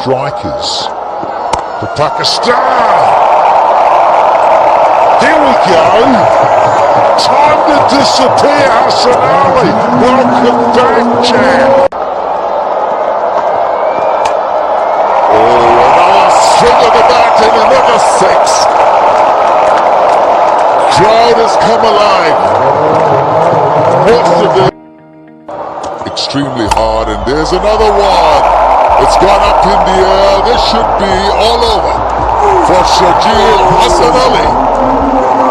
strikers for Pakistan. Here we go. Time to disappear, Hassan Ali. Welcome back, champ. Oh, another swing of the bat and another six. Crowd has come alive. Most of it extremely hard, and there's another one. It's gone up in the air. This should be all over for Shajeel Hassan Ali.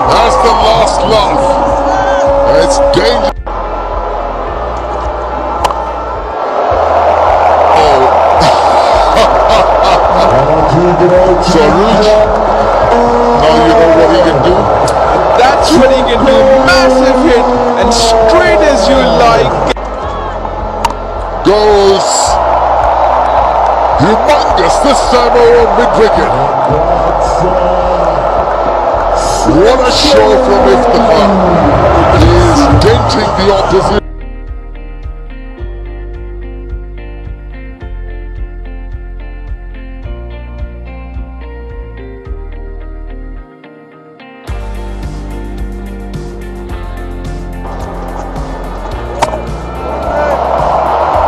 That's the last laugh. It's dangerous. Oh. Saruj, now you know what he can do. That's what he can do. Massive hit and straight as you like. Goes humongous this time over mid-wicket. What a show from Iftikhar. He is denting the opposition.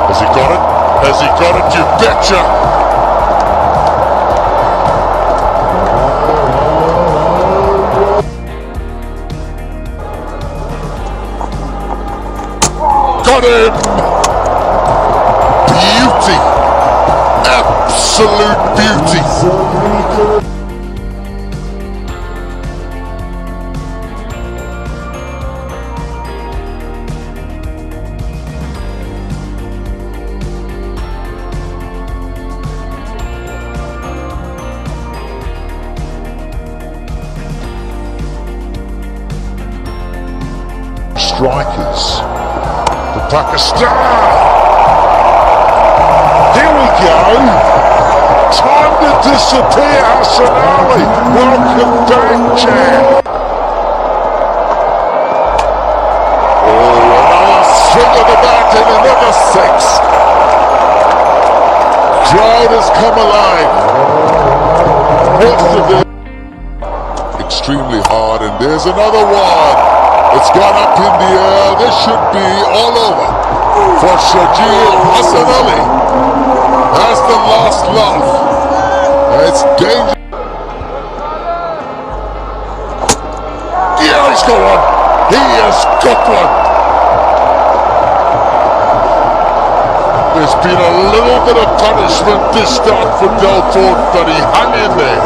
Has he got it? Has he got it? You betcha! Got him! Beauty! Absolute beauty! Strikers for Pakistan. Here we go. Time to disappear, Hassan Ali. Welcome back, champ. Oh, another swing of the bat and another six. Crowd has come alive. Most of it extremely hard, and there's another one. It's gone up in the air. This should be all over for Shajeel Hassan Ali. That's the last laugh. It's dangerous. Yeah, he's got one. He has got one. There's been a little bit of punishment this start for Del Ford, but he hung in there.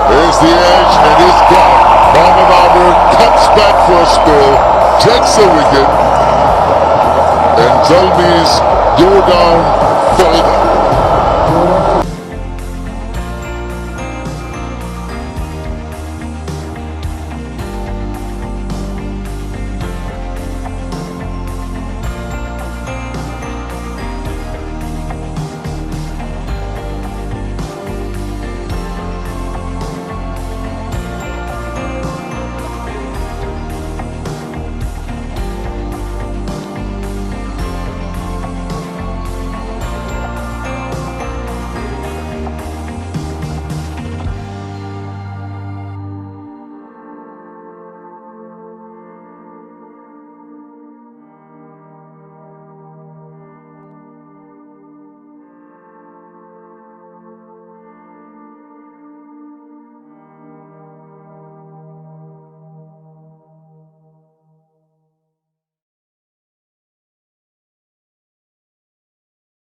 There's the edge, and he's gone. Mohammad Amir comes back for a spell, takes the wicket, and Zalmi's go down further.